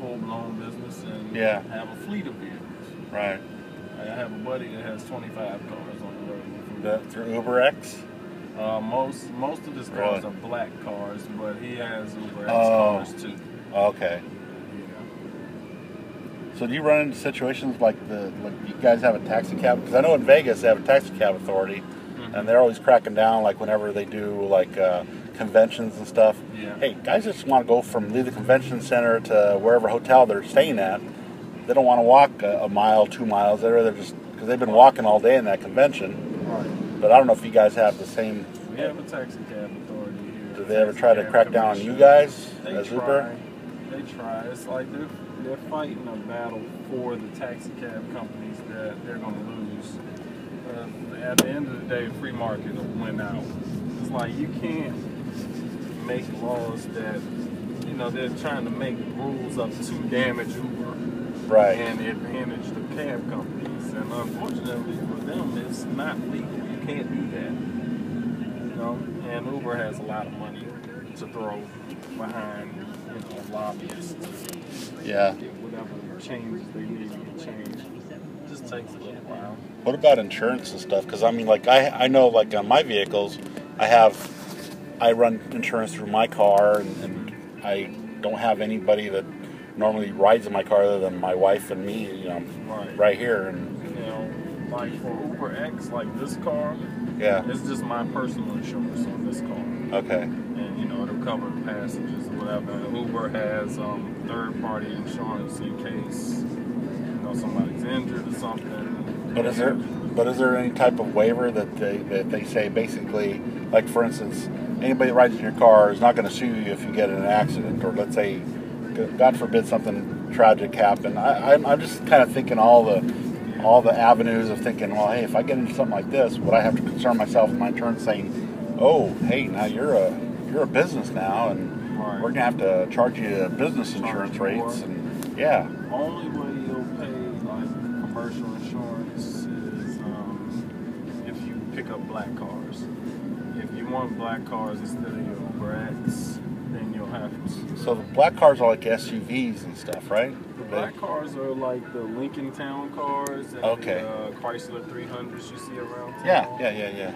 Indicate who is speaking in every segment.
Speaker 1: full-blown business and
Speaker 2: Yeah.
Speaker 1: have a fleet of vehicles.
Speaker 2: Right.
Speaker 1: I have a buddy that has 25 cars on the road.
Speaker 2: Through UberX?
Speaker 1: Most of his cars
Speaker 2: Really?
Speaker 1: are black cars, but he has UberX
Speaker 2: Oh.
Speaker 1: cars too.
Speaker 2: Okay. So do you run into situations like you guys have a taxi cab? Because I know in Vegas they have a taxi cab authority, and they're always cracking down. Like whenever they do like conventions and stuff.
Speaker 1: Yeah.
Speaker 2: Hey, guys just want to go from leave the convention center to wherever hotel they're staying at. They don't want to walk a mile, 2 miles. They'd rather just because they've been walking all day in that convention.
Speaker 1: Right.
Speaker 2: But I don't know if you guys have the same.
Speaker 1: We have a taxi cab authority here.
Speaker 2: Do they ever try to crack down on you guys as Uber?
Speaker 1: They try. It's like they're fighting a battle for the taxi cab companies that they're going to lose. At the end of the day, free market will win out. It's like you can't make laws that, they're trying to make rules up to damage Uber.
Speaker 2: Right.
Speaker 1: And advantage the cab companies. And unfortunately for them, it's not legal. You can't do that. And Uber has a lot of money to throw behind, lobbyists to
Speaker 2: Yeah.
Speaker 1: get whatever changes they need to get changed. It just takes a little while.
Speaker 2: What about insurance and stuff? Because I mean, like I know, like on my vehicles, I run insurance through my car, and I don't have anybody that normally rides in my car other than my wife and me, right here. And
Speaker 1: like for UberX, like this car,
Speaker 2: yeah,
Speaker 1: it's just my personal insurance on this car.
Speaker 2: Okay.
Speaker 1: And it'll cover the passengers or whatever. And Uber has third-party insurance in case somebody's injured or something.
Speaker 2: But is there any type of waiver that they say basically, like for instance, anybody that rides in your car is not going to sue you if you get in an accident, or let's say, God forbid, something tragic happened. I'm just kind of thinking all the avenues of thinking, well, hey, if I get into something like this, would I have to concern myself with my insurance saying, oh, hey, now you're a business now, and
Speaker 1: right,
Speaker 2: we're gonna have to charge you business insurance rates, and yeah.
Speaker 1: Only way you'll pay like commercial insurance is if you pick up black cars. If you want black cars instead of your UberX, then you'll have to.
Speaker 2: So the black cars are like SUVs and stuff, right?
Speaker 1: The black cars are like the Lincoln Town cars and the Chrysler 300s you see around town.
Speaker 2: Yeah.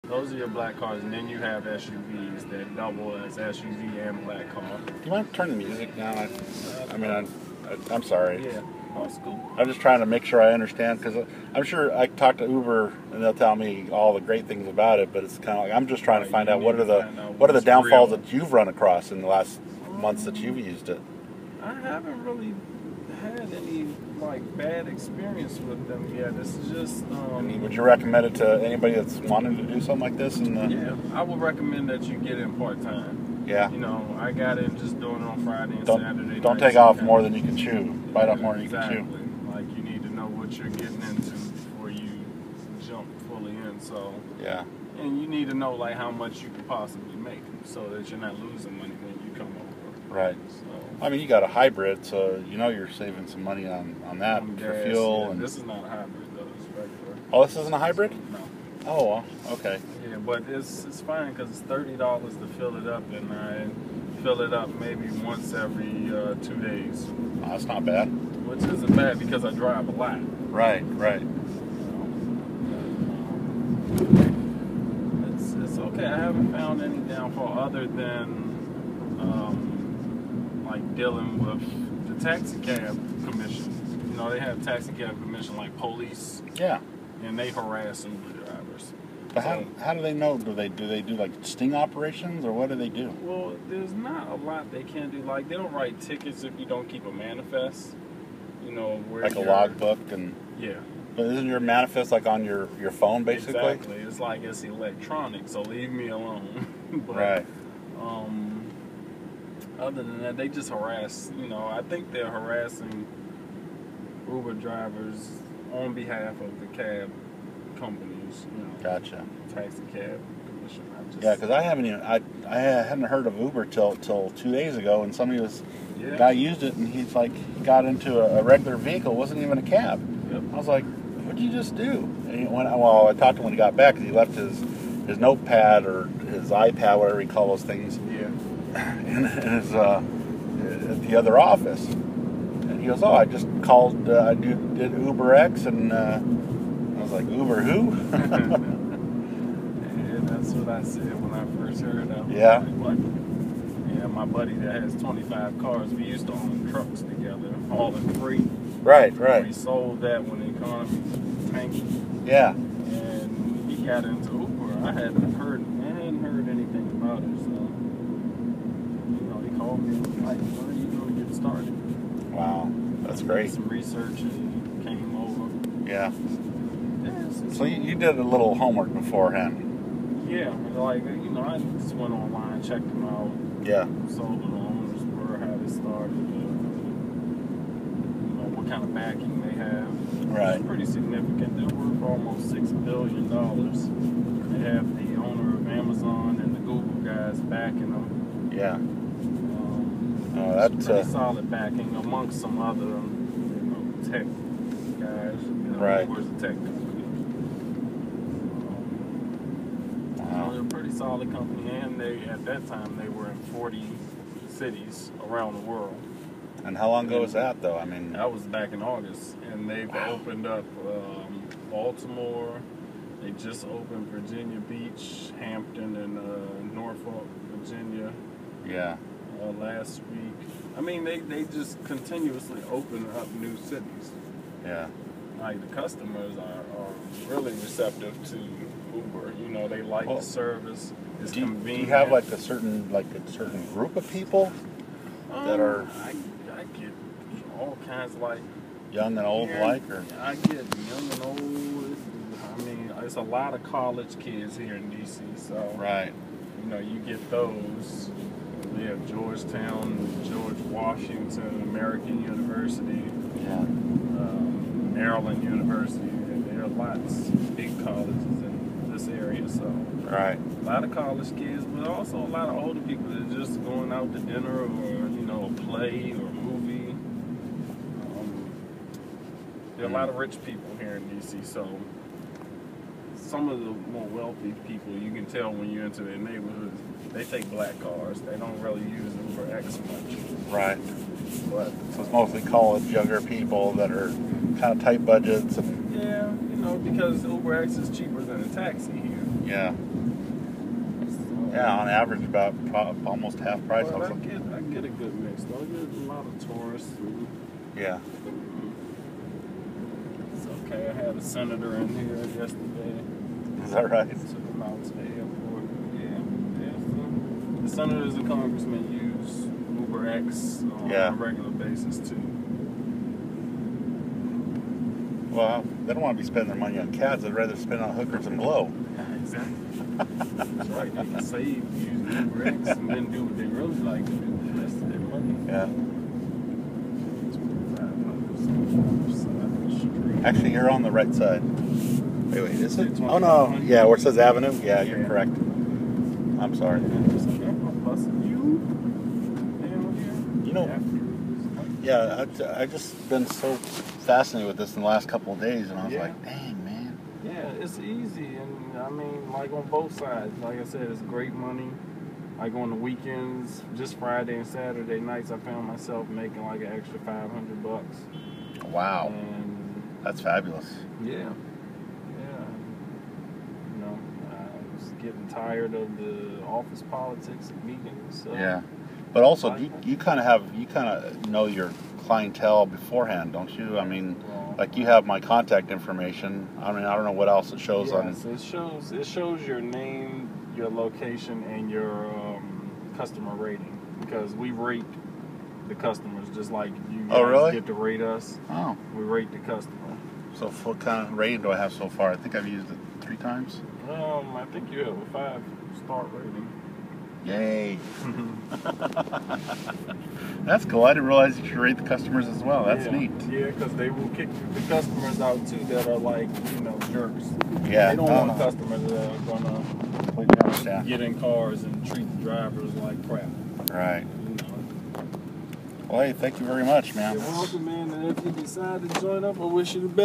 Speaker 1: Those are your black cars, and then you have SUVs that double as SUV and black car.
Speaker 2: Do you mind turning the music down? I'm sorry.
Speaker 1: Yeah, that's cool.
Speaker 2: I'm just trying to make sure I understand, because I'm sure I talk to Uber and they'll tell me all the great things about it, but it's kind of like I'm just trying to find out what are the downfalls that you've run across in the last months that you've used it.
Speaker 1: I haven't really had any bad experience with them yet. It's just.
Speaker 2: Would you recommend it to anybody that's wanting to do something like this?
Speaker 1: Yeah, I would recommend that you get in part time.
Speaker 2: Yeah.
Speaker 1: I got in just doing it on Friday and Saturday.
Speaker 2: Don't take off more than you can chew. Bite off more than you can chew.
Speaker 1: Like you need to know what you're getting into before you jump fully in. So.
Speaker 2: Yeah.
Speaker 1: And you need to know how much you could possibly make, so that you're not losing money when you come over.
Speaker 2: Right. So, I mean, you got a hybrid, so you're saving some money on that for fuel.
Speaker 1: Yeah,
Speaker 2: and
Speaker 1: this is not a hybrid though. It's regular.
Speaker 2: Oh, this isn't a hybrid?
Speaker 1: No.
Speaker 2: Oh, well, okay.
Speaker 1: Yeah, but it's fine because it's $30 to fill it up, and I fill it up maybe once every 2 days.
Speaker 2: Oh, that's not bad.
Speaker 1: Which isn't bad because I drive a lot.
Speaker 2: Right.
Speaker 1: It's okay. I haven't found any downfall other than dealing with the taxi cab commission. They have taxi cab commission like police.
Speaker 2: Yeah.
Speaker 1: And they harass Uber drivers.
Speaker 2: But how do they know? Do they do like sting operations, or what do they do?
Speaker 1: Well, there's not a lot they can do. Like, they don't write tickets if you don't keep a manifest. Where
Speaker 2: like a logbook and.
Speaker 1: Yeah.
Speaker 2: But isn't your manifest like on your phone basically?
Speaker 1: Exactly. It's like it's electronic, so leave me alone. But,
Speaker 2: right.
Speaker 1: Other than that, they just harass. I think they're harassing Uber drivers on behalf of the cab companies.
Speaker 2: Gotcha.
Speaker 1: Taxi cab commission.
Speaker 2: Yeah, because I hadn't heard of Uber till 2 days ago, and guy used it, and he got into a regular vehicle, wasn't even a cab.
Speaker 1: Yep.
Speaker 2: I was like, what'd you just do? And I talked to him when he got back, because he left his notepad or his iPad, whatever you call those things,
Speaker 1: yeah,
Speaker 2: in his at the other office. goes, "Oh, I just called. I did UberX," and I was like, "Uber who?"
Speaker 1: Yeah, that's what I said when I first heard of it.
Speaker 2: Yeah.
Speaker 1: Yeah, my buddy that has 25 cars, we used to own trucks together, hauling freight.
Speaker 2: Right.
Speaker 1: We sold that when the economy tanked.
Speaker 2: Yeah.
Speaker 1: And he got into Uber. I hadn't heard anything about it, so he called me and was like, "When are you going to get started?"
Speaker 2: Wow, that's great.
Speaker 1: Did some research and came over.
Speaker 2: Yeah.
Speaker 1: Yeah,
Speaker 2: So you did a little homework beforehand.
Speaker 1: Yeah, like I just went online, checked them out.
Speaker 2: Yeah.
Speaker 1: Saw who the owners were, how they started, what kind of backing they have.
Speaker 2: Right.
Speaker 1: It's pretty significant. They're worth almost $6 billion. They have the owner of Amazon and the Google guys backing them.
Speaker 2: Yeah.
Speaker 1: That's pretty solid backing amongst some other tech guys.
Speaker 2: Right.
Speaker 1: Uber's a tech company. They're a pretty solid company, and at that time they were in 40 cities around the world.
Speaker 2: And how long ago was that, though? I mean,
Speaker 1: that was back in August, and they've opened up Baltimore. They just opened Virginia Beach, Hampton, and Norfolk, Virginia.
Speaker 2: Yeah.
Speaker 1: Last week. I mean, they just continuously open up new cities.
Speaker 2: Yeah.
Speaker 1: Like the customers are really receptive to Uber. They like the service. It's convenient.
Speaker 2: Do you have like a certain group of people that are?
Speaker 1: I get all kinds, like
Speaker 2: young and old alike, or
Speaker 1: I get young and old. I mean, it's a lot of college kids here in D.C. So
Speaker 2: right.
Speaker 1: You get those. We have Georgetown, George Washington, American University, Maryland University, and there are lots of big colleges in this area. So
Speaker 2: right.
Speaker 1: A lot of college kids, but also a lot of older people that are just going out to dinner or a play or a movie. There are a lot of rich people here in D.C. So some of the more wealthy people, you can tell when you're into their neighborhoods, they take black cars. They don't really use UberX much.
Speaker 2: Right.
Speaker 1: But
Speaker 2: so it's mostly college, younger people that are kind of tight budgets. And
Speaker 1: yeah, because UberX is cheaper than a taxi here.
Speaker 2: Yeah. Yeah, on average about almost half price.
Speaker 1: But I get a good mix. Though. I get a lot of tourists.
Speaker 2: Yeah.
Speaker 1: It's okay. I had a senator in here yesterday.
Speaker 2: Is that right?
Speaker 1: Took him out to the airport. Yeah. The senators and congressmen use UberX on a regular basis too.
Speaker 2: Well, they don't want to be spending their money on cats. They'd rather spend on hookers and blow.
Speaker 1: Exactly. That's right. They can save using UberX and then do what they really like to do with the rest of their money.
Speaker 2: Yeah. Actually, you're on the right side. Wait, is it? Oh, no. Yeah, where it says Avenue? Yeah, you're correct. I'm sorry. Yeah, I've just been so fascinated with this in the last couple of days, and I was like, dang, man.
Speaker 1: Yeah, it's easy, and I mean, like on both sides. Like I said, it's great money. Like on the weekends, just Friday and Saturday nights, I found myself making like an extra $500.
Speaker 2: Wow.
Speaker 1: And
Speaker 2: that's fabulous.
Speaker 1: Yeah. I was getting tired of the office politics and meetings. So
Speaker 2: yeah. But also, you kind of know your clientele beforehand, don't you? I mean, like you have my contact information. I mean, I don't know what else it shows on.
Speaker 1: Yes, it shows your name, your location, and your customer rating, because we rate the customers just like you guys get to rate us.
Speaker 2: Oh.
Speaker 1: We rate the customer.
Speaker 2: So what kind of rating do I have so far? I think I've used it 3 times.
Speaker 1: I think you have a 5-star rating.
Speaker 2: Yay. That's cool. I didn't realize you could rate the customers as well. That's neat.
Speaker 1: Yeah, because they will kick the customers out too that are like, jerks.
Speaker 2: Yeah.
Speaker 1: They don't want customers that are going to get in cars and treat the drivers like crap.
Speaker 2: Right. Well, hey, thank you very much, man.
Speaker 1: You're welcome, man. And if you decide to join up, I wish you the best.